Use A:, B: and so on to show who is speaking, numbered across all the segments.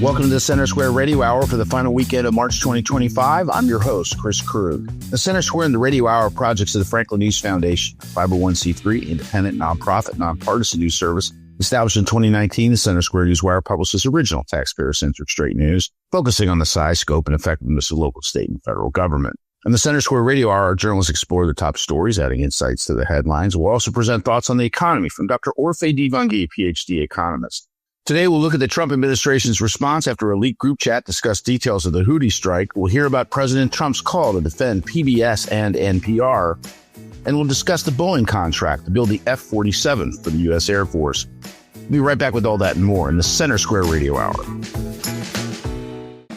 A: Welcome to the Center Square Radio Hour for the final weekend of March 2025. I'm your host, Chris Krug. The Center Square and the Radio Hour are projects of the Franklin News Foundation, 501c3 independent, nonprofit, nonpartisan news service. Established in 2019, the Center Square Newswire publishes original taxpayer-centric straight news, focusing on the size, scope, and effectiveness of local, state, and federal government. In the Center Square Radio Hour, our journalists explore the top stories, adding insights to the headlines. We'll also present thoughts on the economy from Dr. Orphe Divounguy, PhD economist. Today, we'll look at the Trump administration's response after a leaked group chat, discuss details of the Houthi strike. We'll hear about President Trump's call to defend PBS and NPR. And we'll discuss the Boeing contract to build the F-47 for the U.S. Air Force. We'll be right back with all that and more in the Center Square Radio Hour.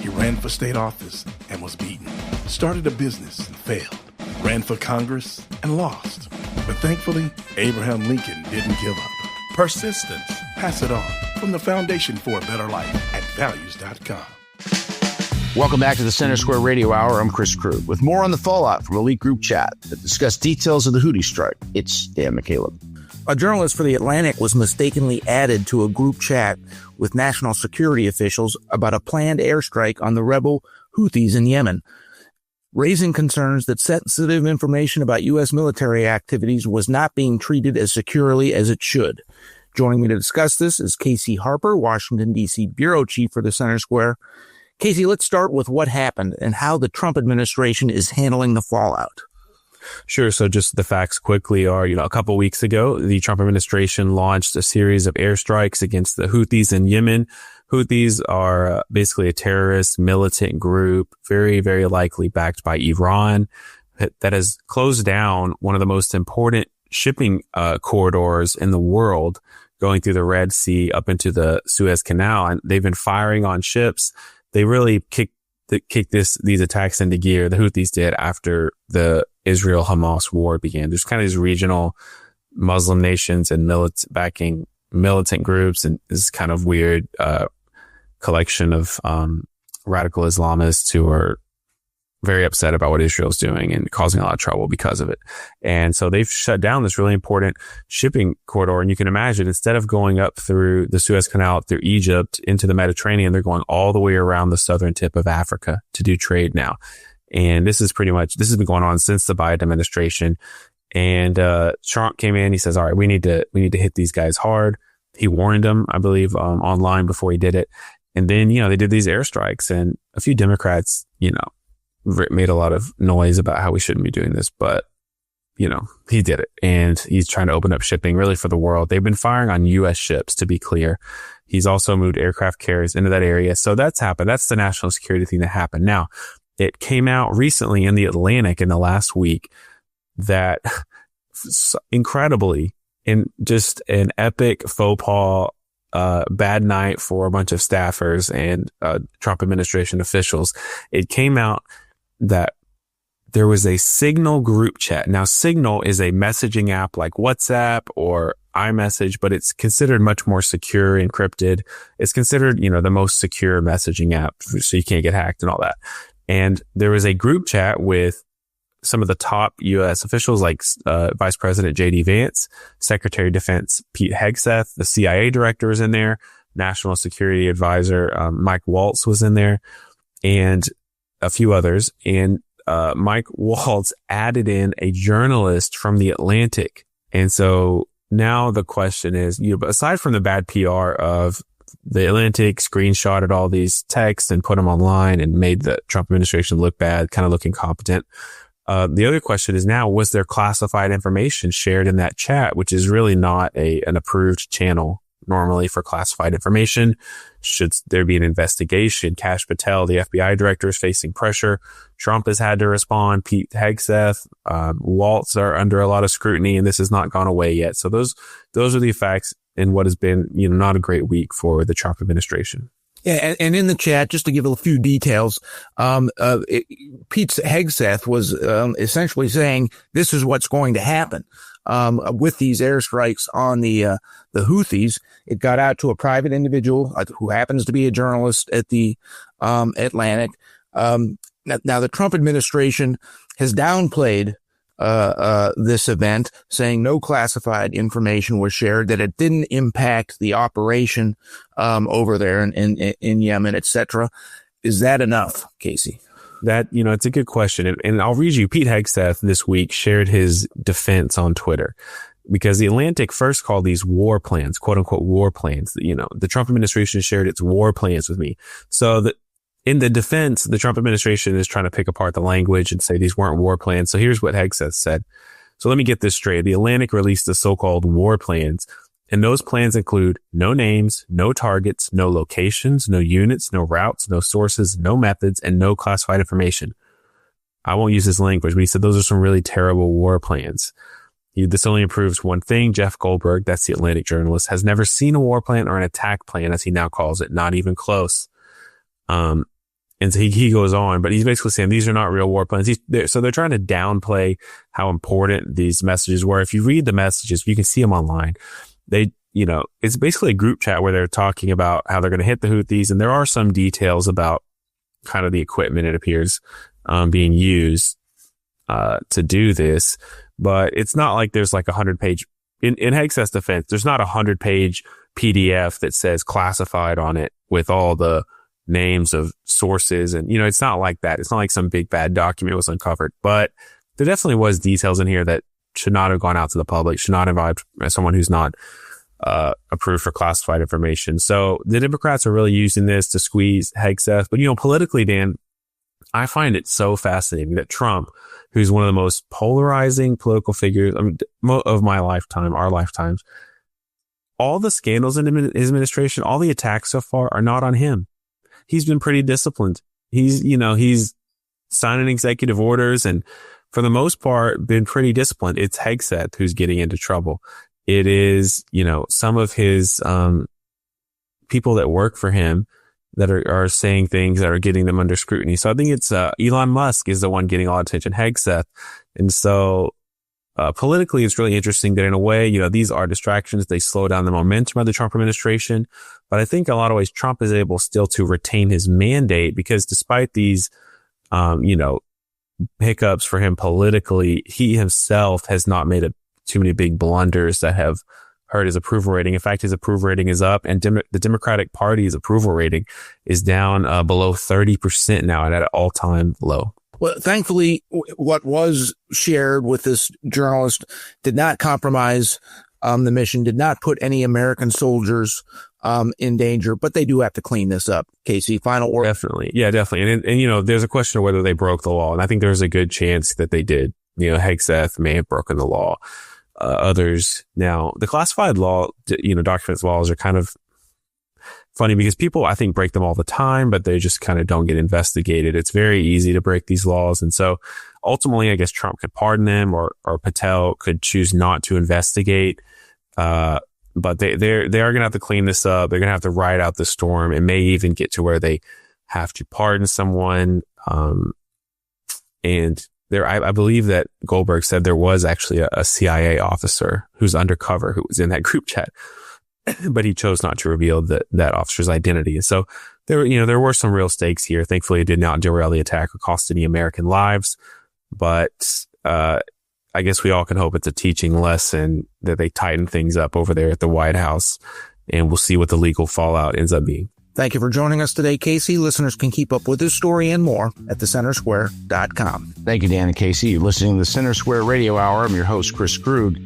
B: He ran for state office and was beaten. Started a business and failed. Ran for Congress and lost. But thankfully, Abraham Lincoln didn't give up. Persistence. Pass it on. From the Foundation for a Better Life at values.com.
A: Welcome back to the Center Square Radio Hour. I'm Chris Krug with more on the fallout from a leaked group chat that discussed details of the Houthi strike. It's Dan McCaleb.
C: A journalist for The Atlantic was mistakenly added to a group chat with national security officials about a planned airstrike on the rebel Houthis in Yemen, raising concerns that sensitive information about U.S. military activities was not being treated as securely as it should. Joining me to discuss this is Casey Harper, Washington, D.C. bureau chief for the Center Square. Casey, let's start with what happened and how the Trump administration is handling the fallout.
D: Sure. So just the facts quickly are, a couple of weeks ago, the Trump administration launched a series of airstrikes against the Houthis in Yemen. Houthis are basically a terrorist militant group, very, very likely backed by Iran, that has closed down one of the most important shipping corridors in the world, going through the Red Sea up into the Suez Canal. And they've been firing on ships. They really kicked these attacks into gear. The Houthis did after the Israel-Hamas war began. There's kind of these regional Muslim nations and backing militant groups, and this kind of weird collection of radical Islamists who are very upset about what Israel's doing and causing a lot of trouble because of it. And so they've shut down this really important shipping corridor. And you can imagine, instead of going up through the Suez Canal, through Egypt into the Mediterranean, they're going all the way around the southern tip of Africa to do trade now. And this has been going on since the Biden administration. And Trump came in, he says, all right, we need to hit these guys hard. He warned them, I believe, online before he did it. And then, they did these airstrikes, and a few Democrats, made a lot of noise about how we shouldn't be doing this, but, he did it, and he's trying to open up shipping really for the world. They've been firing on U.S. ships, to be clear. He's also moved aircraft carriers into that area. So that's happened. That's the national security thing that happened. Now, it came out recently in the Atlantic in the last week that incredibly, in just an epic faux pas, bad night for a bunch of staffers and Trump administration officials, it came out that there was a Signal group chat. Now, Signal is a messaging app like WhatsApp or iMessage, but it's considered much more secure, encrypted. It's considered, the most secure messaging app, so you can't get hacked and all that. And there was a group chat with some of the top U.S. officials like Vice President J.D. Vance, Secretary of Defense Pete Hegseth, the CIA director was in there, National Security Advisor Mike Waltz was in there, and a few others. And Mike Waltz added in a journalist from The Atlantic. And so now the question is, aside from the bad PR of The Atlantic screenshotted all these texts and put them online and made the Trump administration look bad, kind of look incompetent. The other question is now, was there classified information shared in that chat, which is really not an approved channel normally for classified information? Should there be an investigation? Kash Patel, the FBI director, is facing pressure. Trump has had to respond. Pete Hegseth, Waltz are under a lot of scrutiny, and this has not gone away yet. So those are the effects in what has been, not a great week for the Trump administration.
C: Yeah, and in the chat, just to give a few details, Pete Hegseth was essentially saying this is what's going to happen with these airstrikes on the Houthis. It got out to a private individual who happens to be a journalist at the Atlantic. Now, the Trump administration has downplayed this event, saying no classified information was shared, that it didn't impact the operation over there in Yemen, etc. Is that enough, Casey?
D: That, it's a good question. And I'll read you. Pete Hegseth this week shared his defense on Twitter, because the Atlantic first called these war plans, quote unquote war plans. The Trump administration shared its war plans with me. So in the defense, the Trump administration is trying to pick apart the language and say these weren't war plans. So here's what Hegseth said. So let me get this straight. The Atlantic released the so-called war plans, and those plans include no names, no targets, no locations, no units, no routes, no sources, no methods, and no classified information. I won't use his language, but he said those are some really terrible war plans. This only proves one thing. Jeff Goldberg, that's the Atlantic journalist, has never seen a war plan or an attack plan, as he now calls it, not even close. And so he goes on, but he's basically saying these are not real war plans. So they're trying to downplay how important these messages were. If you read the messages, you can see them online. It's basically a group chat where they're talking about how they're going to hit the Houthis. And there are some details about kind of the equipment, it appears, being used, to do this. But it's not like there's like 100-page, in Hegseth's defense, there's not 100-page PDF that says classified on it with all the names of sources. And, it's not like that. It's not like some big bad document was uncovered, but there definitely was details in here that should not have gone out to the public, should not involve someone who's not approved for classified information. So the Democrats are really using this to squeeze Hegseth. But, politically, Dan, I find it so fascinating that Trump, who's one of the most polarizing political figures of my lifetime, our lifetimes, all the scandals in his administration, all the attacks so far are not on him. He's been pretty disciplined. He's signing executive orders and for the most part been pretty disciplined. It's Hegseth who's getting into trouble. It is, some of his people that work for him that are saying things that are getting them under scrutiny. So I think it's Elon Musk is the one getting a lot of attention, Hegseth. And so politically, it's really interesting that in a way, these are distractions. They slow down the momentum of the Trump administration. But I think in a lot of ways, Trump is able still to retain his mandate because despite these, hiccups for him politically, he himself has not made too many big blunders that have hurt his approval rating. In fact, his approval rating is up, and the Democratic Party's approval rating is down below 30% now and at an all-time low.
C: Well, thankfully, what was shared with this journalist did not compromise the mission, did not put any American soldiers in danger, but they do have to clean this up. Casey, final word?
D: Definitely. Yeah, definitely. And there's a question of whether they broke the law, and I think there's a good chance that they did. Hegseth may have broken the law. Others. Now, the classified law, documents laws are kind of funny because people, I think, break them all the time, but they just kind of don't get investigated. It's very easy to break these laws. And so ultimately, I guess Trump could pardon them or Patel could choose not to investigate. But they are going to have to clean this up. They're going to have to ride out the storm. It may even get to where they have to pardon someone. And I believe that Goldberg said there was actually a CIA officer who's undercover who was in that group chat, but he chose not to reveal that officer's identity. And so there were some real stakes here. Thankfully, it did not derail the attack or cost any American lives. But I guess we all can hope it's a teaching lesson that they tighten things up over there at the White House, and we'll see what the legal fallout ends up being.
C: Thank you for joining us today, Casey. Listeners can keep up with this story and more at thecentersquare.com.
A: Thank you, Dan and Casey. You're listening to the Center Square Radio Hour. I'm your host, Chris Krug.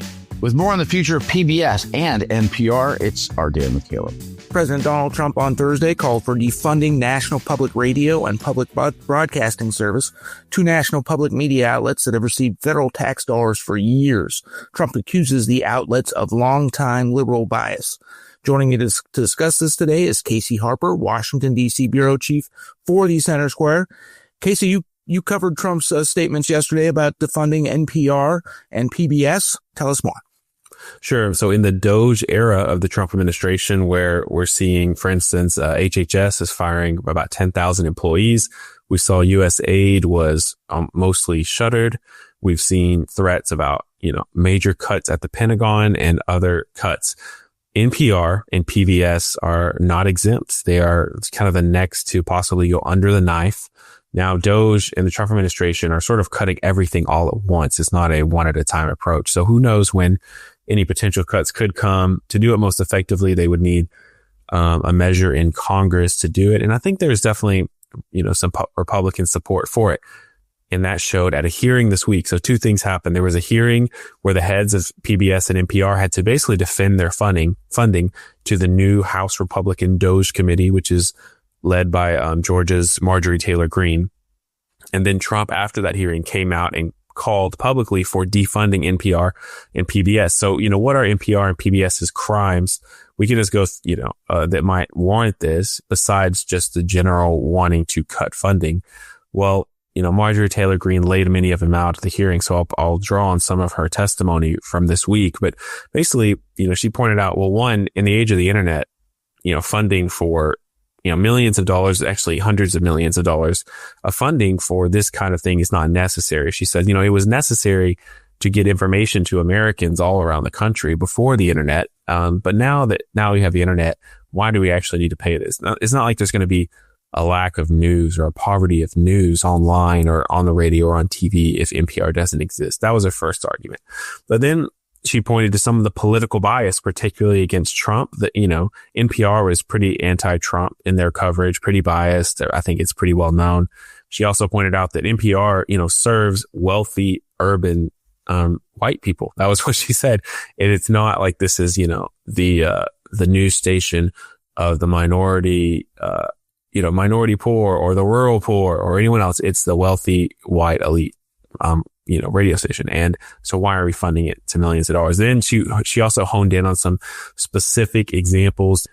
A: With more on the future of PBS and NPR, it's our Dan McCaleb.
C: President Donald Trump on Thursday called for defunding National Public Radio and Public Broadcasting Service, two national public media outlets that have received federal tax dollars for years. Trump accuses the outlets of longtime liberal bias. Joining me to discuss this today is Casey Harper, Washington, D.C. Bureau Chief for the Center Square. Casey, you covered Trump's statements yesterday about defunding NPR and PBS. Tell us more.
D: Sure. So in the DOGE era of the Trump administration, where we're seeing, for instance, HHS is firing about 10,000 employees. We saw U.S. aid was mostly shuttered. We've seen threats about, major cuts at the Pentagon and other cuts. NPR and PBS are not exempt. They are kind of the next to possibly go under the knife Now, DOGE and the Trump administration are sort of cutting everything all at once. It's not a one at a time approach. So who knows when any potential cuts could come. To do it most effectively, they would need a measure in Congress to do it. And I think there's definitely, some Republican support for it. And that showed at a hearing this week. So two things happened. There was a hearing where the heads of PBS and NPR had to basically defend their funding to the new House Republican DOGE committee, which is led by Georgia's Marjorie Taylor Greene. And then Trump, after that hearing, came out and called publicly for defunding NPR and PBS. So, what are NPR and PBS's crimes? We can just go, that might warrant this besides just the general wanting to cut funding. Well, Marjorie Taylor Greene laid many of them out at the hearing. So I'll draw on some of her testimony from this week. But basically, she pointed out, well, one, in the age of the internet, funding for, millions of dollars, actually hundreds of millions of dollars of funding for this kind of thing is not necessary. She said, it was necessary to get information to Americans all around the country before the internet. But now we have the internet, why do we actually need to pay this? Now, it's not like there's going to be a lack of news or a poverty of news online or on the radio or on TV if NPR doesn't exist. That was her first argument. But then she pointed to some of the political bias, particularly against Trump, that, NPR was pretty anti-Trump in their coverage, pretty biased. I think it's pretty well known. She also pointed out that NPR, serves wealthy urban, white people. That was what she said. And it's not like this is, the news station of the minority, minority poor or the rural poor or anyone else. It's the wealthy white elite, radio station. And so why are we funding it to millions of dollars? Then she also honed in on some specific examples.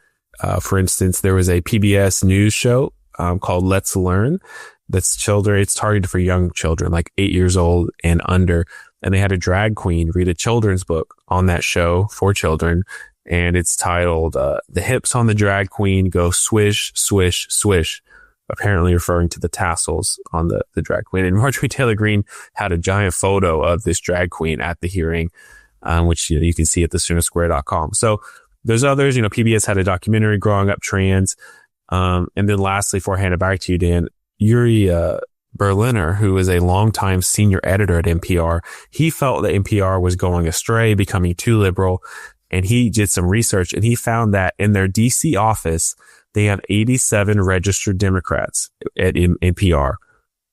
D: For instance, there was a PBS news show, called Let's Learn. It's targeted for young children, like 8 years old and under. And they had a drag queen read a children's book on that show for children. And it's titled, The Hips on the Drag Queen Go Swish, Swish, Swish, apparently referring to the tassels on the drag queen. And Marjorie Taylor Greene had a giant photo of this drag queen at the hearing, which you can see at thesoonersquare.com. So there's others, PBS had a documentary, Growing Up Trans. And then lastly, before I hand it back to you, Dan, Yuri Berliner, who is a longtime senior editor at NPR, he felt that NPR was going astray, becoming too liberal. And he did some research and he found that in their DC office, they have 87 registered Democrats at NPR.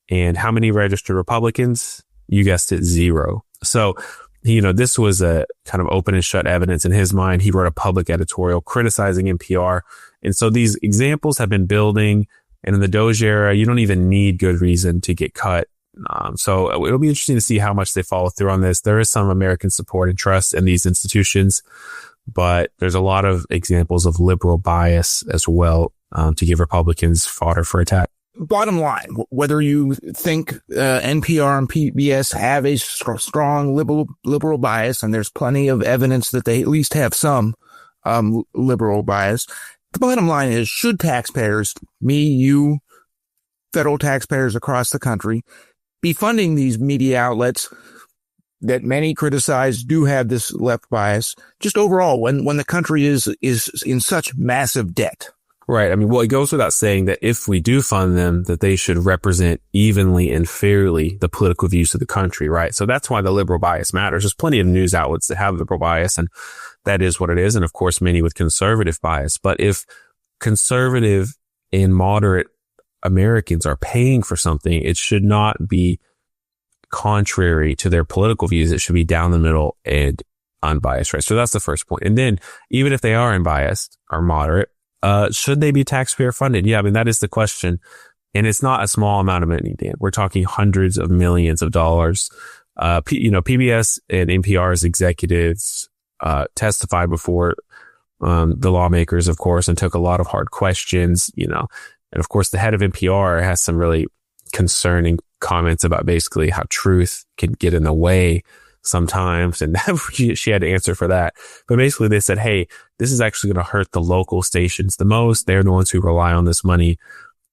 D: And how many registered Republicans? You guessed it, 0. So, this was a kind of open and shut evidence in his mind. He wrote a public editorial criticizing NPR. And so these examples have been building. And in the DOGE era, you don't even need good reason to get cut. So it'll be interesting to see how much they follow through on this. There is some American support and trust in these institutions, but there's a lot of examples of liberal bias as well, to give Republicans fodder for attack.
C: Bottom line, whether you think NPR and PBS have a strong liberal bias, and there's plenty of evidence that they at least have some liberal bias, the bottom line is, should taxpayers, me, you, federal taxpayers across the country, be funding these media outlets that many criticize do have this left bias, just overall, when the country is in such massive debt?
D: Right. I mean, well, it goes without saying that if we do fund them, that they should represent evenly and fairly the political views of the country, right? So that's why the liberal bias matters. There's plenty of news outlets that have liberal bias, and that is what it is. And of course, many with conservative bias. But if conservative and moderate Americans are paying for something, it should not be contrary to their political views. It should be down the middle and unbiased, right? So that's the first point. And then even if they are unbiased or moderate, should they be taxpayer funded? Yeah, I mean, that is the question. And it's not a small amount of money, Dan. We're talking hundreds of millions of dollars. PBS and NPR's executives, testified before, the lawmakers, of course, and took a lot of hard questions, and of course, the head of NPR has some really concerning comments about basically how truth can get in the way sometimes. And she had to answer for that. But basically they said, hey, this is actually going to hurt the local stations the most. They're the ones who rely on this money.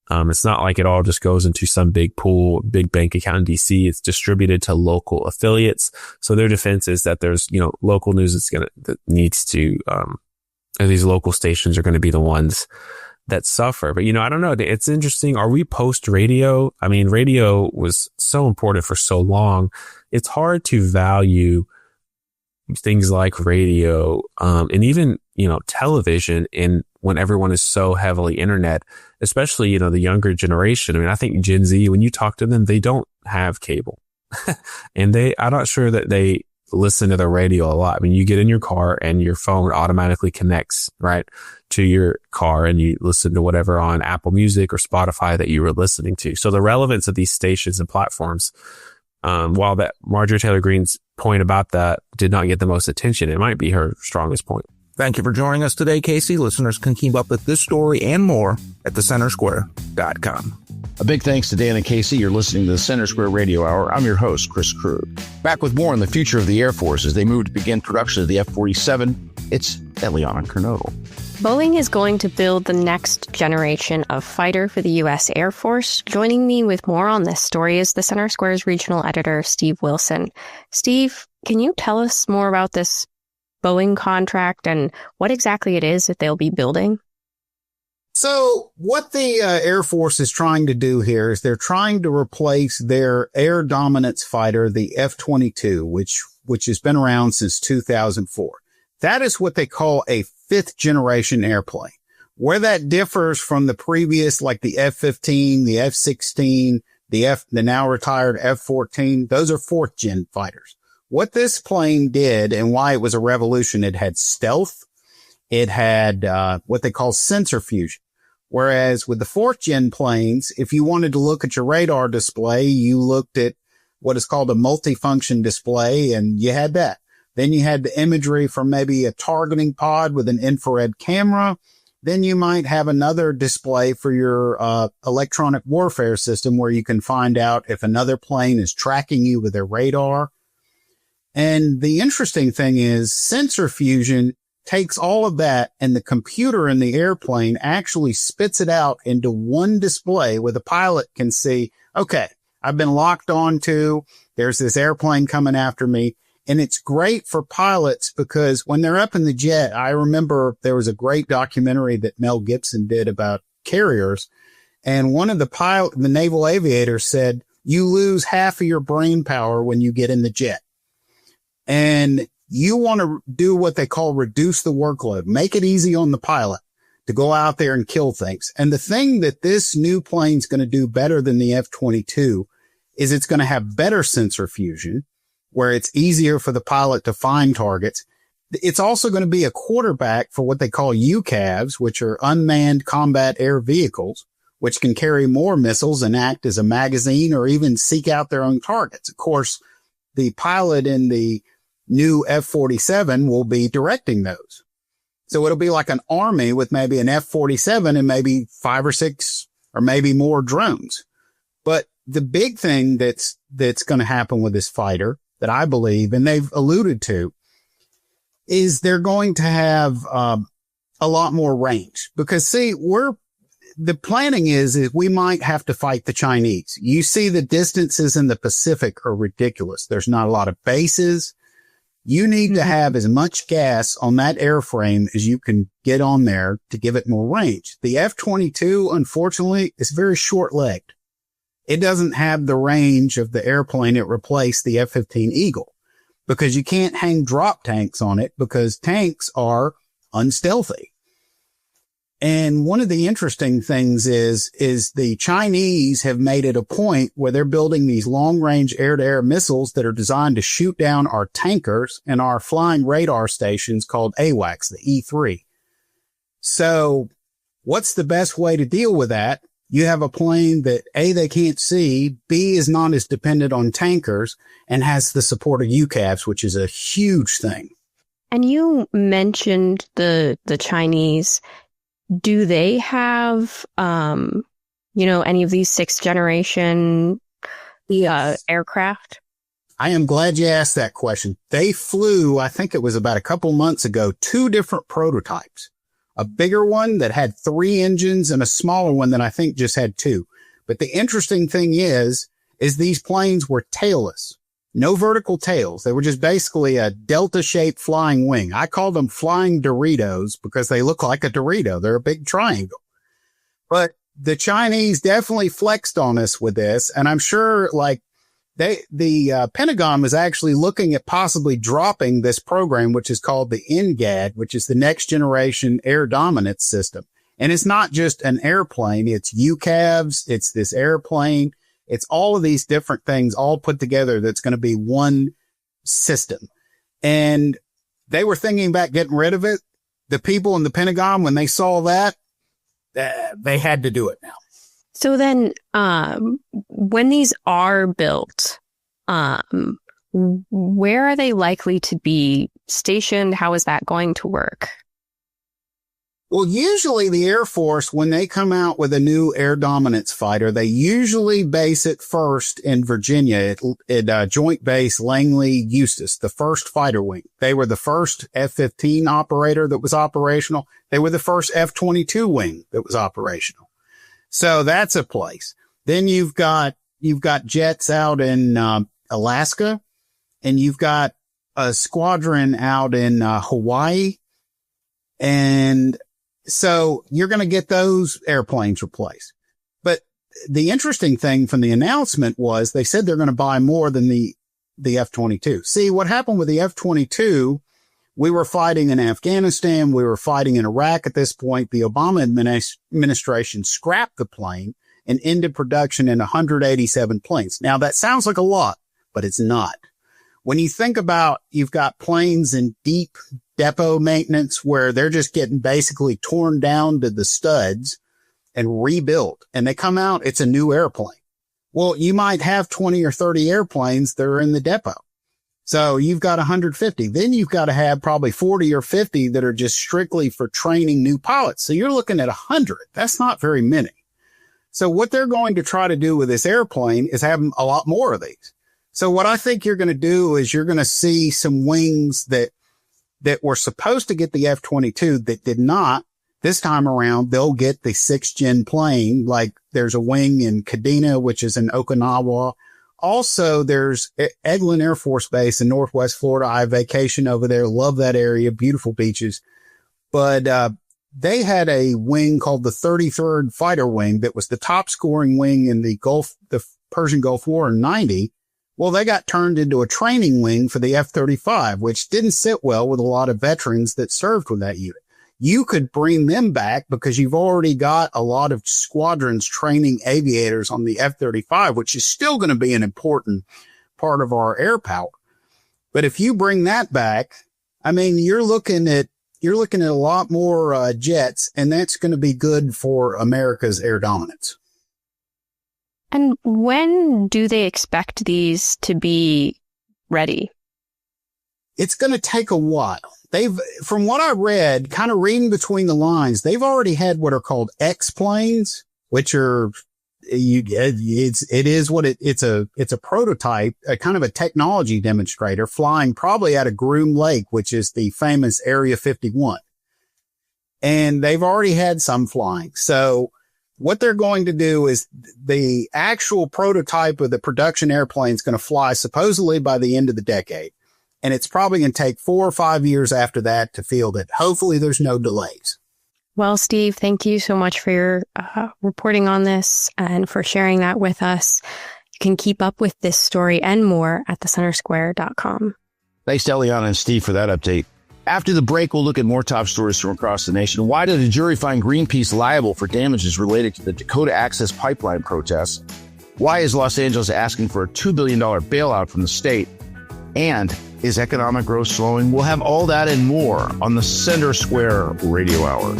D: It's not like it all just goes into some big pool, big bank account in DC. It's distributed to local affiliates. So their defense is that there's, local news that needs to, these local stations are going to be the ones that suffer. But, I don't know. It's interesting. Are we post radio? I mean, radio was so important for so long. It's hard to value things like radio, and even, television when everyone is so heavily internet, especially, the younger generation. I mean, I think Gen Z, when you talk to them, they don't have cable and I'm not sure that they listen to the radio a lot. I mean, you get in your car and your phone automatically connects right to your car and you listen to whatever on Apple Music or Spotify that you were listening to. So the relevance of these stations and platforms, while that Marjorie Taylor Greene's point about that did not get the most attention, it might be her strongest point.
C: Thank you for joining us today, Casey. Listeners can keep up with this story and more at thecentersquare.com.
A: A big thanks to Dan and Casey. You're listening to the Center Square Radio Hour. I'm your host, Chris Krug. Back with more on the future of the Air Force as they move to begin production of the F-47. It's Eliana Kernodle.
E: Boeing is going to build the next generation of fighter for the U.S. Air Force. Joining me with more on this story is the Center Square's regional editor, Steve Wilson. Steve, can you tell us more about this Boeing contract and what exactly it is that they'll be building?
F: So what the Air Force is trying to do here is they're trying to replace their air dominance fighter, the F-22, which has been around since 2004. That is what they call a fifth generation airplane. Where that differs from the previous, like the F-15, the F-16, the now retired F-14, those are fourth gen fighters. What this plane did and why it was a revolution, it had stealth. It had what they call sensor fusion. Whereas with the fourth gen planes, if you wanted to look at your radar display, you looked at what is called a multifunction display, and you had that. Then you had the imagery from maybe a targeting pod with an infrared camera. Then you might have another display for your electronic warfare system where you can find out if another plane is tracking you with their radar. And the interesting thing is sensor fusion takes all of that, and the computer in the airplane actually spits it out into one display where the pilot can see, okay, I've been locked onto, there's this airplane coming after me. And it's great for pilots because when they're up in the jet, I remember there was a great documentary that Mel Gibson did about carriers. And one of the naval aviators said, you lose half of your brain power when you get in the jet. And you want to do what they call reduce the workload, make it easy on the pilot to go out there and kill things. And the thing that this new plane's going to do better than the F-22 is it's going to have better sensor fusion, where it's easier for the pilot to find targets. It's also going to be a quarterback for what they call UCAVs, which are unmanned combat air vehicles, which can carry more missiles and act as a magazine or even seek out their own targets. Of course, the pilot in the new F-47 will be directing those. So it'll be like an army with maybe an F-47 and maybe 5 or 6 or maybe more drones. But the big thing that's going to happen with this fighter that I believe, and they've alluded to, is they're going to have a lot more range. Because see, the planning is we might have to fight the Chinese. You see the distances in the Pacific are ridiculous. There's not a lot of bases. You need to have as much gas on that airframe as you can get on there to give it more range. The F-22, unfortunately, is very short-legged. It doesn't have the range of the airplane it replaced, the F-15 Eagle, because you can't hang drop tanks on it because tanks are unstealthy. And one of the interesting things is the Chinese have made it a point where they're building these long-range air-to-air missiles that are designed to shoot down our tankers and our flying radar stations called AWACS, the E-3. So what's the best way to deal with that? You have a plane that A, they can't see, B, is not as dependent on tankers, and has the support of UCAVs, which is a huge thing.
E: And you mentioned the Chinese. Do they have, any of these sixth generation aircraft?
F: I am glad you asked that question. They flew, I think it was about a couple months ago, 2 different prototypes. A bigger one that had 3 engines and a smaller one that I think just had 2. But the interesting thing is these planes were tailless. No vertical tails. They were just basically a delta-shaped flying wing. I call them flying Doritos because they look like a Dorito. They're a big triangle. But the Chinese definitely flexed on us with this. And I'm sure the Pentagon was actually looking at possibly dropping this program, which is called the NGAD, which is the Next Generation Air Dominance System. And it's not just an airplane. It's UCAVs. It's this airplane. It's all of these different things all put together. That's going to be one system. And they were thinking about getting rid of it. The people in the Pentagon, when they saw that, they had to do it now.
E: So then, when these are built, where are they likely to be stationed? How is that going to work?
F: Well, usually the Air Force, when they come out with a new air dominance fighter, they usually base it first in Virginia at Joint Base Langley-Eustis, the first fighter wing. They were the first F-15 operator that was operational. They were the first F-22 wing that was operational. So that's a place. Then you've got jets out in Alaska, and you've got a squadron out in Hawaii. And so you're going to get those airplanes replaced. But the interesting thing from the announcement was they said they're going to buy more than the F-22. See, what happened with the F-22, we were fighting in Afghanistan. We were fighting in Iraq at this point. The Obama administration scrapped the plane and ended production in 187 planes. Now, that sounds like a lot, but it's not. When you think about you've got planes in deep depot maintenance where they're just getting basically torn down to the studs and rebuilt, and they come out, it's a new airplane. Well, you might have 20 or 30 airplanes that are in the depot. So you've got 150. Then you've got to have probably 40 or 50 that are just strictly for training new pilots. So you're looking at 100. That's not very many. So what they're going to try to do with this airplane is have a lot more of these. So what I think you're going to do is you're going to see some wings that were supposed to get the F-22 that did not. This time around, they'll get the 6th gen plane. Like there's a wing in Kadena, which is in Okinawa. Also, there's Eglin Air Force Base in Northwest Florida. I vacation over there. Love that area. Beautiful beaches. But they had a wing called the 33rd Fighter Wing that was the top scoring wing in the Persian Gulf War in 90. Well, they got turned into a training wing for the F-35, which didn't sit well with a lot of veterans that served with that unit. You could bring them back because you've already got a lot of squadrons training aviators on the F-35, which is still going to be an important part of our air power. But if you bring that back, I mean, you're looking at a lot more jets, and that's going to be good for America's air dominance.
E: And when do they expect these to be ready?
F: It's going to take a while. From what I read, kind of reading between the lines, they've already had what are called X planes, which are, it's a prototype, a kind of a technology demonstrator flying probably out of Groom Lake, which is the famous Area 51. And they've already had some flying. So what they're going to do is the actual prototype of the production airplane is going to fly supposedly by the end of the decade. And it's probably going to take 4 or 5 years after that to field it. Hopefully there's no delays.
E: Well, Steve, thank you so much for your reporting on this and for sharing that with us. You can keep up with this story and more at thecentersquare.com.
A: Thanks to Eliana and Steve for that update. After the break, we'll look at more top stories from across the nation. Why did a jury find Greenpeace liable for damages related to the Dakota Access Pipeline protests? Why is Los Angeles asking for a $2 billion bailout from the state? And is economic growth slowing? We'll have all that and more on the Center Square Radio Hour.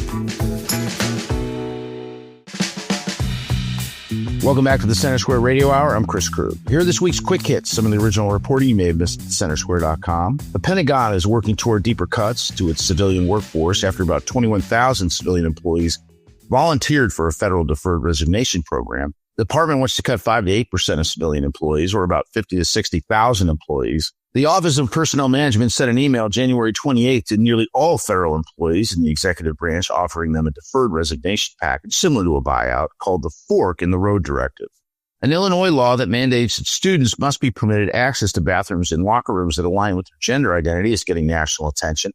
A: Welcome back to the Center Square Radio Hour. I'm Chris Krug. Here are this week's quick hits, some of the original reporting you may have missed at centersquare.com. The Pentagon is working toward deeper cuts to its civilian workforce after about 21,000 civilian employees volunteered for a federal deferred resignation program. The department wants to cut 5 to 8% of civilian employees, or about 50 to 60,000 employees. The Office of Personnel Management sent an email January 28th to nearly all federal employees in the executive branch, offering them a deferred resignation package similar to a buyout called the Fork in the Road Directive. An Illinois law that mandates that students must be permitted access to bathrooms and locker rooms that align with their gender identity is getting national attention.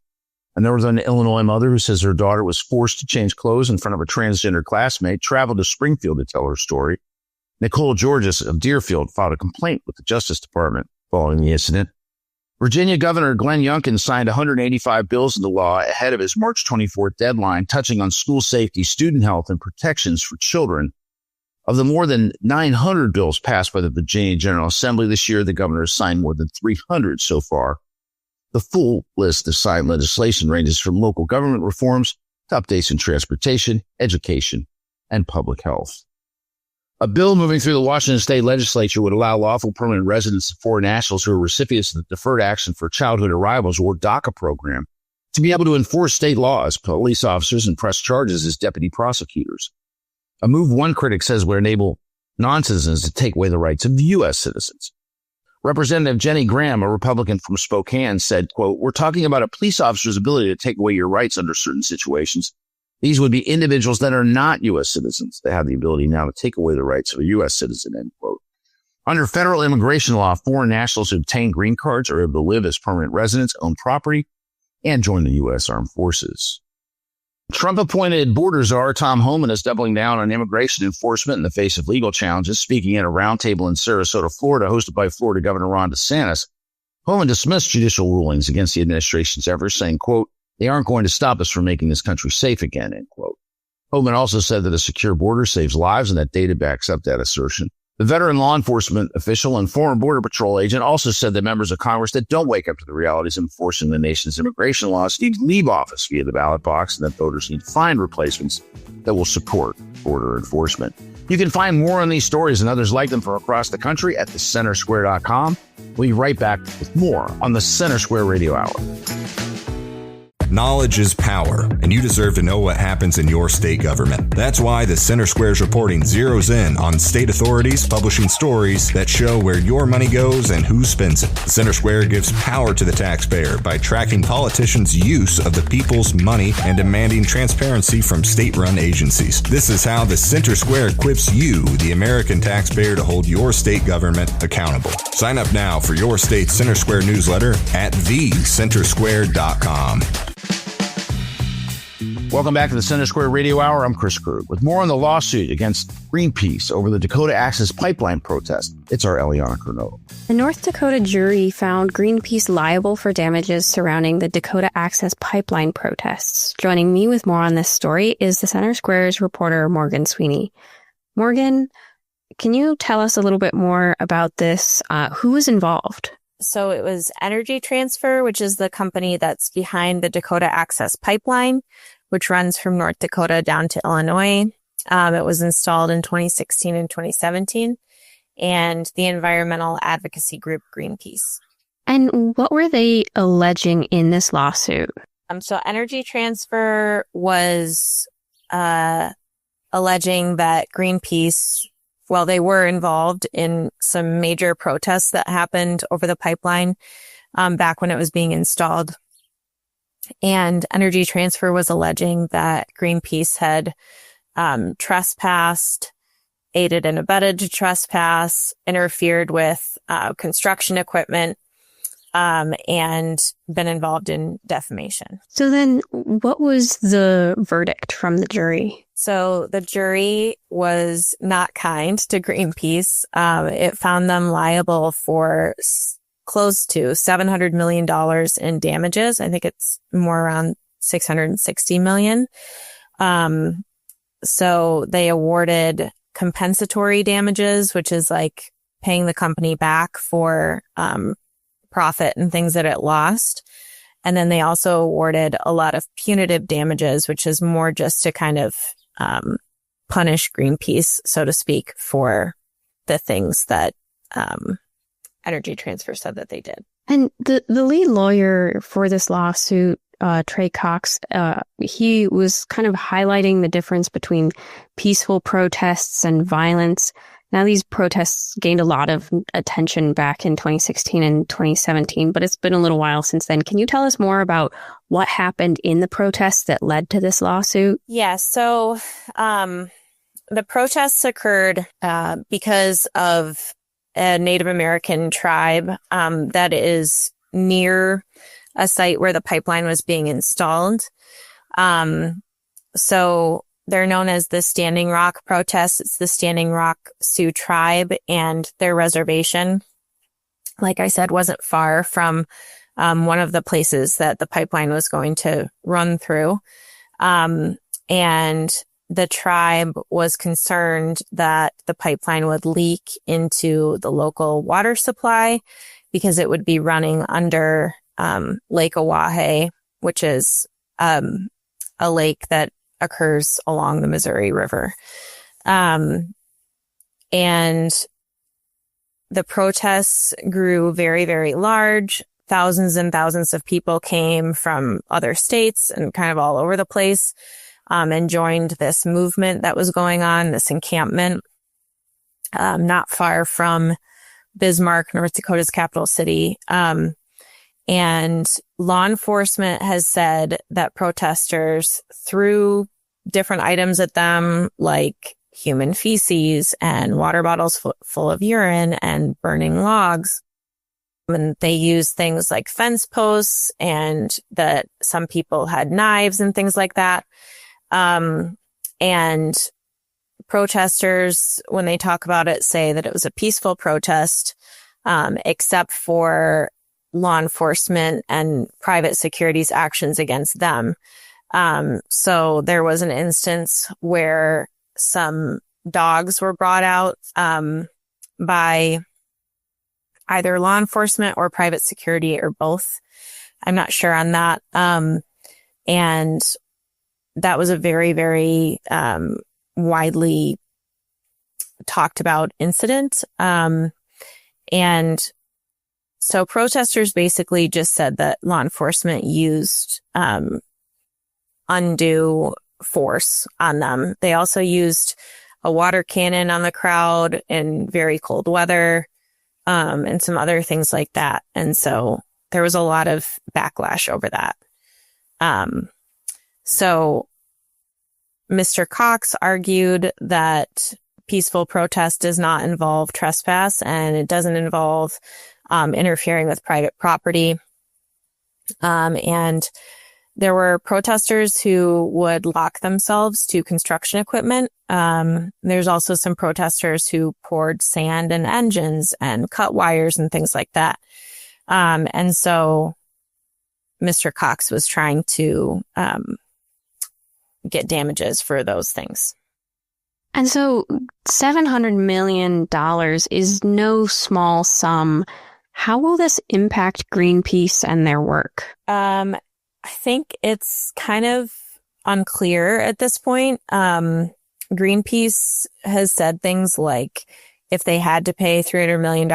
A: A Northern Illinois mother who says her daughter was forced to change clothes in front of a transgender classmate traveled to Springfield to tell her story. Nicole Georges of Deerfield filed a complaint with the Justice Department following the incident. Virginia Governor Glenn Youngkin signed 185 bills into law ahead of his March 24th deadline, touching on school safety, student health, and protections for children. Of the more than 900 bills passed by the Virginia General Assembly this year, the governor has signed more than 300 so far. The full list of signed legislation ranges from local government reforms to updates in transportation, education, and public health. A bill moving through the Washington state legislature would allow lawful permanent residents of foreign nationals who are recipients of the Deferred Action for Childhood Arrivals, or DACA program, to be able to enforce state laws, police officers, and press charges as deputy prosecutors. A move one critic says would enable non-citizens to take away the rights of U.S. citizens. Representative Jenny Graham, a Republican from Spokane, said, quote, "We're talking about a police officer's ability to take away your rights under certain situations. These would be individuals that are not U.S. citizens that have the ability now to take away the rights of a U.S. citizen," end quote. Under federal immigration law, foreign nationals who obtain green cards are able to live as permanent residents, own property, and join the U.S. Armed Forces. Trump-appointed border czar Tom Homan is doubling down on immigration enforcement in the face of legal challenges. Speaking at a roundtable in Sarasota, Florida, hosted by Florida Governor Ron DeSantis, Homan dismissed judicial rulings against the administration's efforts, saying, quote, "They aren't going to stop us from making this country safe again," end quote. Homan also said that a secure border saves lives, and that data backs up that assertion. The veteran law enforcement official and former Border Patrol agent also said that members of Congress that don't wake up to the realities of enforcing the nation's immigration laws need to leave office via the ballot box, and that voters need to find replacements that will support border enforcement. You can find more on these stories and others like them from across the country at thecentersquare.com. We'll be right back with more on the Center Square Radio Hour.
G: Knowledge is power, and you deserve to know what happens in your state government. That's why the Center Square's reporting zeroes in on state authorities publishing stories that show where your money goes and who spends it. The Center Square gives power to the taxpayer by tracking politicians' use of the people's money and demanding transparency from state-run agencies. This is how the Center Square equips you, the American taxpayer, to hold your state government accountable. Sign up now for your state Center Square newsletter at thecentersquare.com.
A: Welcome back to the Center Square Radio Hour. I'm Chris Krug. With more on the lawsuit against Greenpeace over the Dakota Access Pipeline protest, it's our Eliana Curnow.
E: The North Dakota jury found Greenpeace liable for damages surrounding the Dakota Access Pipeline protests. Joining me with more on this story is the Center Square's reporter, Morgan Sweeney. Morgan, can you tell us a little bit more about this? Who was involved?
H: So it was Energy Transfer, which is the company that's behind the Dakota Access Pipeline, which runs from North Dakota down to Illinois. It was installed in 2016 and 2017, and the environmental advocacy group Greenpeace.
E: And what were they alleging in this lawsuit?
H: So Energy Transfer was alleging that Greenpeace, well, they were involved in some major protests that happened over the pipeline back when it was being installed. And Energy Transfer was alleging that Greenpeace had trespassed, aided and abetted to trespass, interfered with construction equipment, and been involved in defamation.
E: So then what was the verdict from the jury?
H: So the jury was not kind to Greenpeace. It found them liable for close to $700 million in damages. I think it's more around $660 million. So they awarded compensatory damages, which is like paying the company back for profit and things that it lost. And then they also awarded a lot of punitive damages, which is more just to kind of punish Greenpeace, so to speak, for the things that Energy Transfer said that they did.
E: And the lead lawyer for this lawsuit, Trey Cox, he was kind of highlighting the difference between peaceful protests and violence. Now, these protests gained a lot of attention back in 2016 and 2017, but it's been a little while since then. Can you tell us more about what happened in the protests that led to this lawsuit?
H: Yeah, so the protests occurred because of a Native American tribe that is near a site where the pipeline was being installed. So they're known as the Standing Rock protests. It's the Standing Rock Sioux tribe, and their reservation, like I said, wasn't far from one of the places that the pipeline was going to run through. And the tribe was concerned that the pipeline would leak into the local water supply because it would be running under Lake Oahe, which is a lake that occurs along the Missouri River. And the protests grew very, very large. Thousands and thousands of people came from other states and kind of all over the place, and joined this movement that was going on, this encampment, not far from Bismarck, North Dakota's capital city. And law enforcement has said that protesters threw different items at them, like human feces and water bottles full of urine and burning logs. And they used things like fence posts, and that some people had knives and things like that. And protesters, when they talk about it, say that it was a peaceful protest, except for law enforcement and private security's actions against them. So there was an instance where some dogs were brought out, by either law enforcement or private security or both. I'm not sure on that. And that was a very, very, widely talked about incident. And so protesters basically just said that law enforcement used, undue force on them. They also used a water cannon on the crowd in very cold weather, and some other things like that. And so there was a lot of backlash over that. So Mr. Cox argued that peaceful protest does not involve trespass, and it doesn't involve interfering with private property. And there were protesters who would lock themselves to construction equipment. There's also some protesters who poured sand in engines and cut wires and things like that. And so Mr. Cox was trying to get damages for those things.
E: And so $700 million is no small sum. How will this impact Greenpeace and their work?
H: I think it's kind of unclear at this point. Greenpeace has said things like if they had to pay $300 million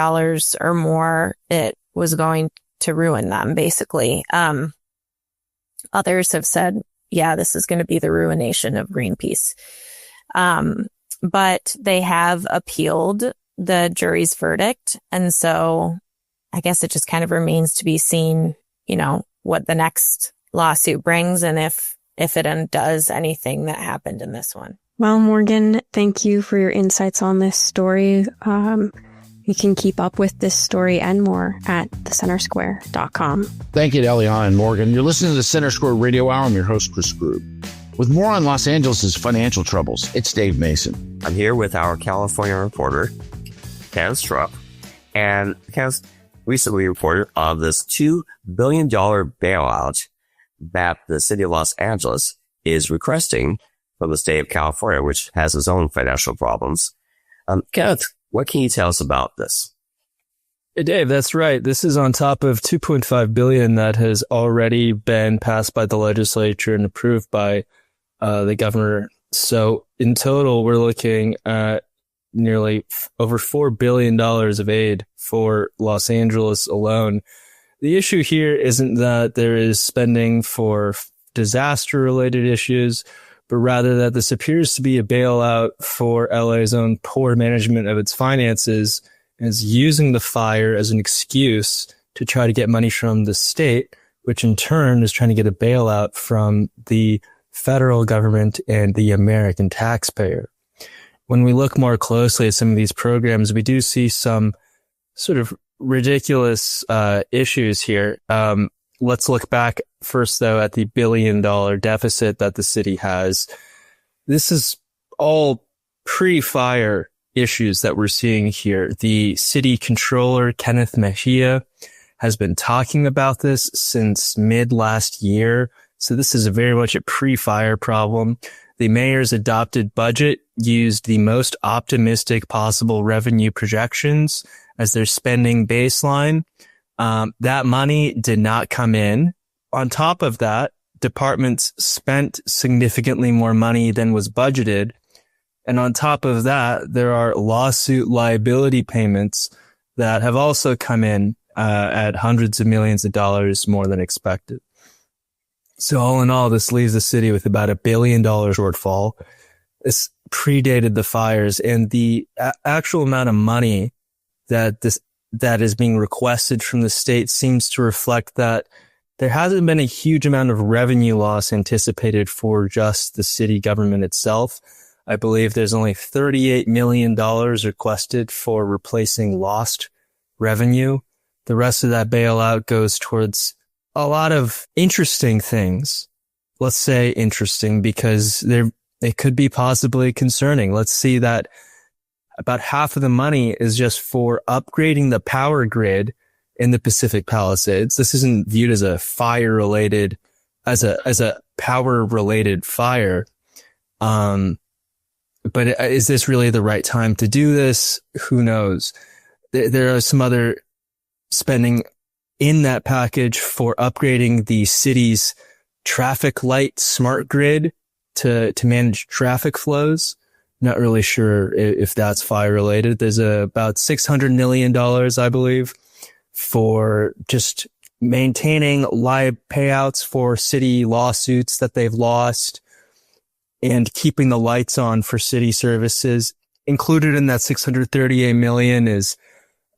H: or more, it was going to ruin them, basically. Others have said, yeah, this is going to be the ruination of Greenpeace. But they have appealed the jury's verdict. And so I guess it just kind of remains to be seen, what the next lawsuit brings and if it undoes anything that happened in this one.
E: Well, Morgan, thank you for your insights on this story. You can keep up with this story and more at thecentersquare.com.
A: Thank you to Eliana and Morgan. You're listening to the Center Square Radio Hour. I'm your host, Chris Grube. With more on Los Angeles' financial troubles, it's Dave Mason.
I: I'm here with our California reporter, Ken Strupp. And Ken's recently reported on this $2 billion bailout that the city of Los Angeles is requesting from the state of California, which has its own financial problems. Kenneth, what can you tell us about this?
J: Hey, Dave, that's right. This is on top of $2.5 billion that has already been passed by the legislature and approved by the governor. So in total, we're looking at nearly over $4 billion of aid for Los Angeles alone. The issue here isn't that there is spending for disaster-related issues, but rather that this appears to be a bailout for LA's own poor management of its finances and is using the fire as an excuse to try to get money from the state, which in turn is trying to get a bailout from the federal government and the American taxpayer. When we look more closely at some of these programs, we do see some sort of ridiculous issues here. Let's look back first, though, at the $1 billion deficit that the city has. This is all pre-fire issues that we're seeing here. The city controller, Kenneth Mejia, has been talking about this since mid last year. So this is very much a pre-fire problem. The mayor's adopted budget used the most optimistic possible revenue projections as their spending baseline. That money did not come in. On top of that, departments spent significantly more money than was budgeted. And on top of that, there are lawsuit liability payments that have also come in at hundreds of millions of dollars more than expected. So all in all, this leaves the city with about $1 billion shortfall. This predated the fires, and the actual amount of money that is being requested from the state seems to reflect that there hasn't been a huge amount of revenue loss anticipated for just the city government itself. I believe there's only $38 million requested for replacing lost revenue. The rest of that bailout goes towards a lot of interesting things. Let's say interesting because it could be possibly concerning. Let's see that about half of the money is just for upgrading the power grid in the Pacific Palisades. This isn't viewed as a fire-related, as a power-related fire. But is this really the right time to do this? Who knows? There are some other spending in that package for upgrading the city's traffic light smart grid to manage traffic flows. Not really sure if that's fire related. There's about $600 million, I believe, for just maintaining live payouts for city lawsuits that they've lost and keeping the lights on for city services. Included in that $638 million is,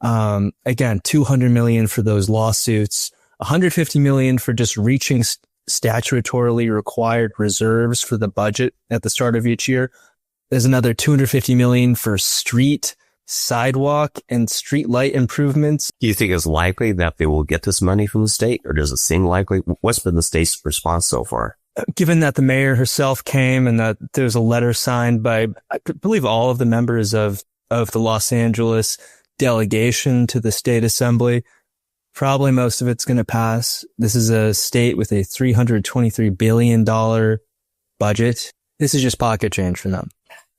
J: again, $200 million for those lawsuits, $150 million for just reaching statutorily required reserves for the budget at the start of each year. There's another $250 million for street, sidewalk, and street light improvements.
I: Do you think it's likely that they will get this money from the state, or does it seem likely? What's been the state's response so far?
J: Given that the mayor herself came and that there's a letter signed by, I believe, all of the members of the Los Angeles delegation to the state assembly, probably most of it's going to pass. This is a state with a $323 billion budget. This is just pocket change for them.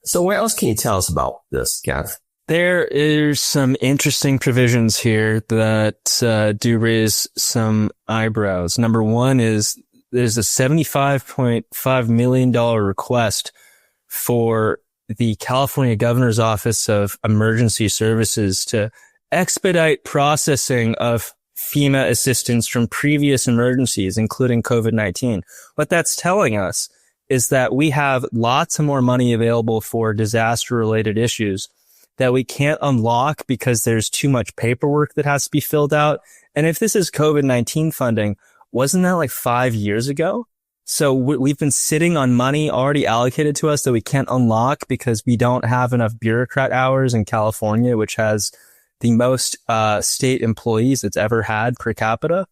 I: So what else can you tell us about this, Kenneth?
J: There is some interesting provisions here that do raise some eyebrows. Number one is there's a $75.5 million request for the California Governor's Office of Emergency Services to expedite processing of FEMA assistance from previous emergencies, including COVID-19. What that's telling us is that we have lots of more money available for disaster-related issues that we can't unlock because there's too much paperwork that has to be filled out. And if this is COVID-19 funding, wasn't that like 5 years ago? So we've been sitting on money already allocated to us that we can't unlock because we don't have enough bureaucrat hours in California, which has the most state employees it's ever had per capita.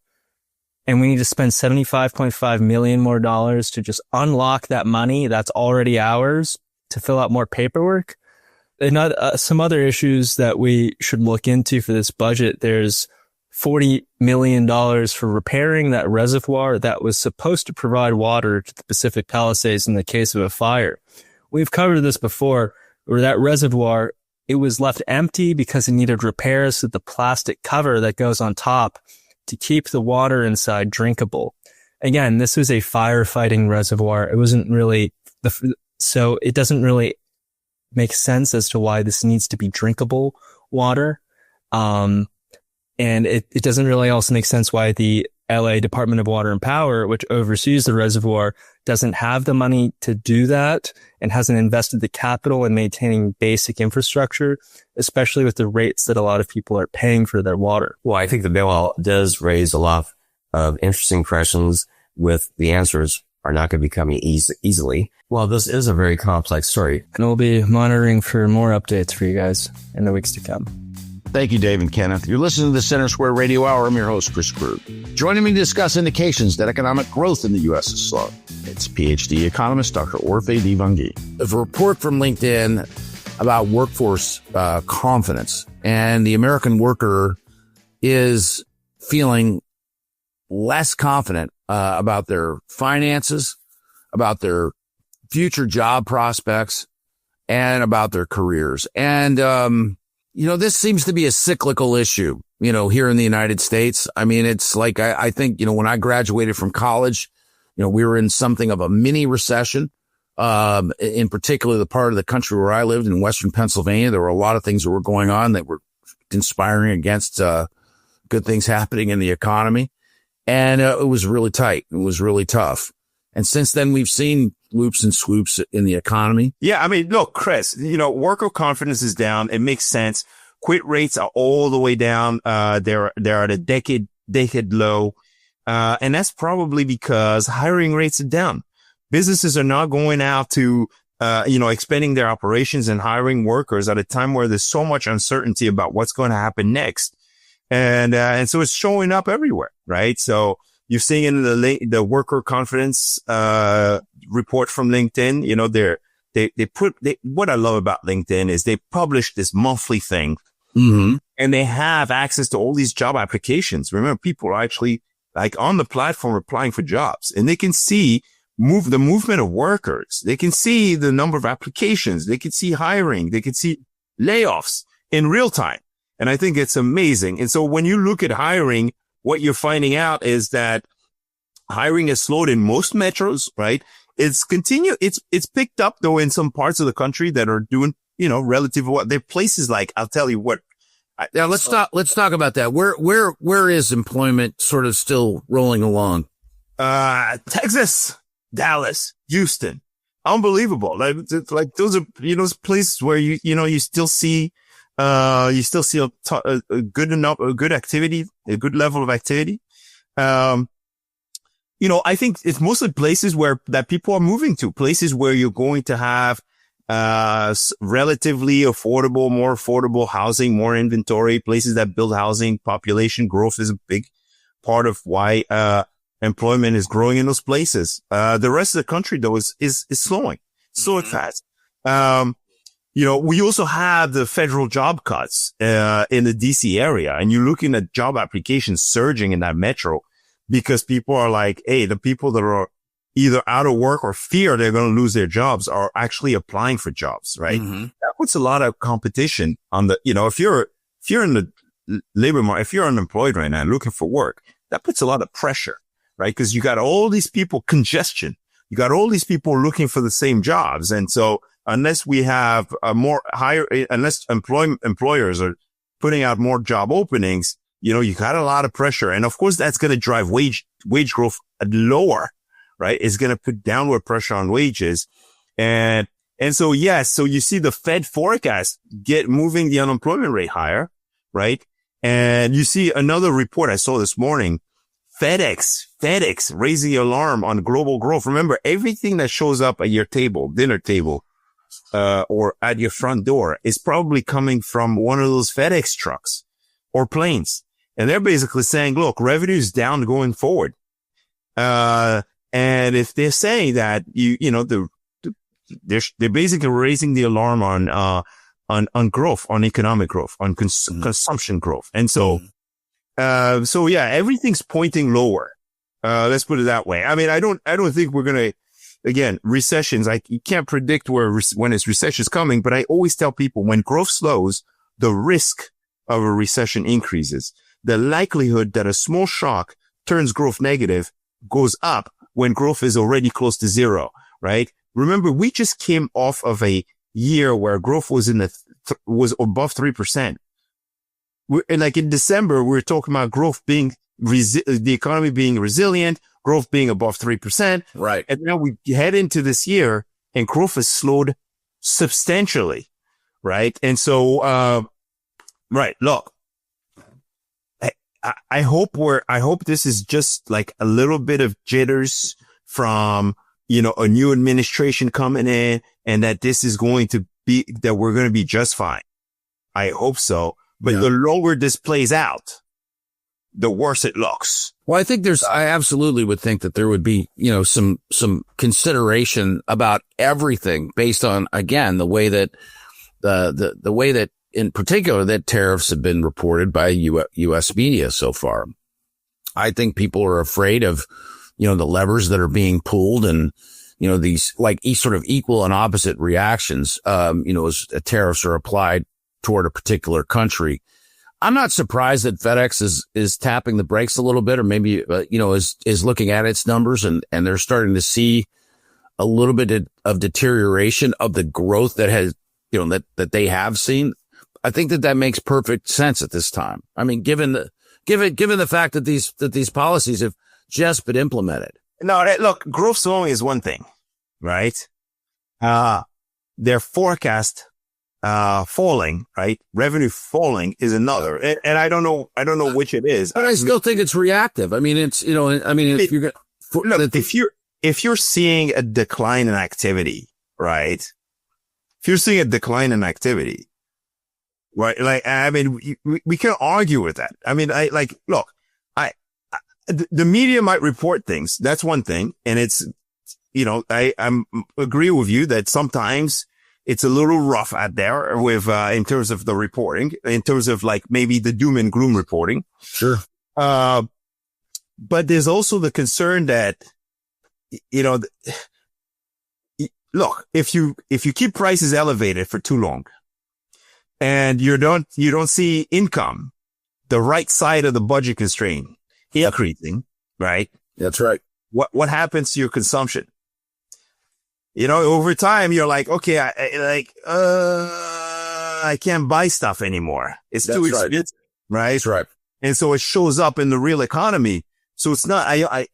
J: And we need to spend $75.5 million more dollars to just unlock that money that's already ours to fill out more paperwork. And some other issues that we should look into for this budget. There's $40 million for repairing that reservoir that was supposed to provide water to the Pacific Palisades in the case of a fire. We've covered this before, where that reservoir, it was left empty because it needed repairs to the plastic cover that goes on top to keep the water inside drinkable. Again, this was a firefighting reservoir. It wasn't really, so it doesn't really make sense as to why this needs to be drinkable water. And it doesn't really also make sense why the LA Department of Water and Power, which oversees the reservoir, doesn't have the money to do that and hasn't invested the capital in maintaining basic infrastructure, especially with the rates that a lot of people are paying for their water.
I: Well, I think the bailout does raise a lot of interesting questions with the answers are not going to be coming easily. Well, this is a very complex story.
J: And we'll be monitoring for more updates for you guys in the weeks to come.
A: Thank you, Dave and Kenneth. You're listening to the Center Square Radio Hour. I'm your host, Chris Krug. Joining me to discuss indications that economic growth in the U.S. is slow. It's PhD economist Dr. Orphe Divounguy.
C: There's a report from LinkedIn about workforce confidence, and the American worker is feeling less confident about their finances, about their future job prospects, and about their careers. And, this seems to be a cyclical issue, here in the United States. I mean, it's like, I think, when I graduated from college, we were in something of a mini recession. In particular, the part of the country where I lived in Western Pennsylvania, there were a lot of things that were going on that were conspiring against, good things happening in the economy. And, it was really tight. It was really tough. And since then, we've seen loops and swoops in the economy.
K: Yeah. I mean, look, Chris, worker confidence is down. It makes sense. Quit rates are all the way down. They're at a decade low. And that's probably because hiring rates are down. Businesses are not going out to, expanding their operations and hiring workers at a time where there's so much uncertainty about what's going to happen next. And so it's showing up everywhere, right? So you're seeing in the worker confidence, report from LinkedIn, what I love about LinkedIn is they publish this monthly thing, and they have access to all these job applications. Remember, people are actually like on the platform applying for jobs, and they can see the movement of workers. They can see the number of applications. They can see hiring. They can see layoffs in real time. And I think it's amazing. And so when you look at hiring, what you're finding out is that hiring has slowed in most metros, right? It's picked up though in some parts of the country that are doing, relative what there are places like, I'll tell you what.
C: Now let's talk about that. Where is employment sort of still rolling along?
K: Texas, Dallas, Houston. Unbelievable. Like those are, places where you still see a good activity, a good level of activity. I think it's mostly places that people are moving to, places where you're going to have, relatively more affordable housing, more inventory, places that build housing. Population growth is a big part of why, employment is growing in those places. The rest of the country though is slowing fast. We also have the federal job cuts, in the DC area, and you're looking at job applications surging in that metro because people are like, hey, the people that are either out of work or fear they're going to lose their jobs are actually applying for jobs, right? That puts a lot of competition on the, if you're in the labor market, if you're unemployed right now and looking for work, that puts a lot of pressure, right? Because you got all these people, congestion. You got all these people looking for the same jobs. And so unless we have unless employers are putting out more job openings, you got a lot of pressure. And of course, that's going to drive wage growth lower, right? It's going to put downward pressure on wages. And so, yes, so you see the Fed forecast moving the unemployment rate higher, right? And you see another report I saw this morning, FedEx raising the alarm on global growth. Remember, everything that shows up at your dinner table, or at your front door is probably coming from one of those FedEx trucks or planes. And they're basically saying, look, revenue is down going forward. And if they're saying that, they're basically raising the alarm on growth, on economic growth, on consumption growth. And so, yeah, everything's pointing lower. Let's put it that way. I mean, I don't think we're going to, again, recessions, you can't predict when it's recession's coming, but I always tell people when growth slows, the risk of a recession increases. The likelihood that a small shock turns growth negative goes up when growth is already close to zero, right? Remember, we just came off of a year where growth was was above 3%. Like in December, we were talking about growth being the economy being resilient, growth being above 3%.
C: Right.
K: And now we head into this year and growth has slowed substantially. Right. And so, right. Look, I hope this is just like a little bit of jitters from, a new administration coming in and that this is going to be, that we're going to be just fine. I hope so. But the longer this plays out, the worse it looks.
C: Well, I absolutely would think that there would be, some consideration about everything based on, again, the way that the way that in particular that tariffs have been reported by U.S. media so far. I think people are afraid of, the levers that are being pulled and, these like sort of equal and opposite reactions, as tariffs are applied toward a particular country. I'm not surprised that FedEx is tapping the brakes a little bit, or maybe, is looking at its numbers and they're starting to see a little bit of deterioration of the growth that has, that they have seen. I think that makes perfect sense at this time. I mean, given the fact that these policies have just been implemented.
K: No, look, growth slowing is one thing, right? Their forecast falling, right? Revenue falling is another. And I don't know which it is.
C: But I still think it's reactive. I mean, it's,
K: if you're seeing a decline in activity, right? If you're seeing a decline in activity, right? Like, I mean, we can argue with that. I mean, look, the media might report things. That's one thing. And it's, I'm agree with you that sometimes it's a little rough out there with, in terms of the reporting, in terms of like maybe the doom and gloom reporting.
C: Sure.
K: But there's also the concern that, look, if you keep prices elevated for too long and you don't see income, the right side of the budget constraint increasing, right?
C: That's right.
K: What happens to your consumption? Over time, you're like, okay, I can't buy stuff anymore. It's too expensive, right?
C: That's right.
K: And so it shows up in the real economy. So it's not, I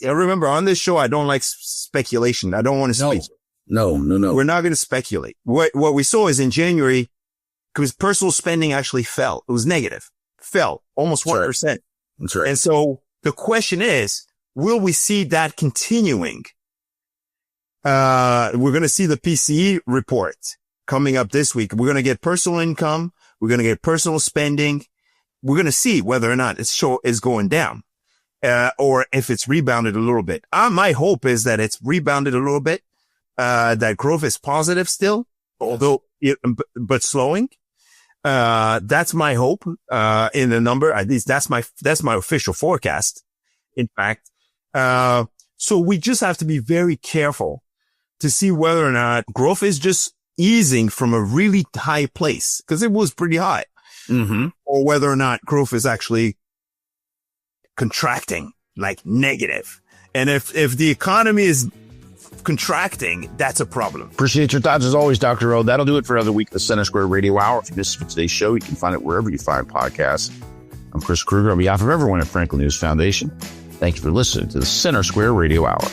K: remember on this show, I don't like speculation. I don't want to speak.
C: No.
K: We're not going to speculate. What we saw is in January, because personal spending actually fell. It was negative, fell almost 1%.
C: That's right.
K: And so the question is, will we see that continuing? We're going to see the PCE report coming up this week. We're going to get personal income. We're going to get personal spending. We're going to see whether or not it's going down, or if it's rebounded a little bit. My hope is that it's rebounded a little bit, that growth is positive still, although, but slowing. That's my hope, in the number. At least that's my official forecast. In fact, so we just have to be very careful to see whether or not growth is just easing from a really high place, because it was pretty high, or whether or not growth is actually contracting, like negative. And if the economy is contracting, that's a problem.
A: Appreciate your thoughts as always, Dr. O. That'll do it for another week of the Center Square Radio Hour. If you missed today's show, you can find it wherever you find podcasts. I'm Chris Kruger on behalf of everyone at Franklin News Foundation. Thank you for listening to the Center Square Radio Hour.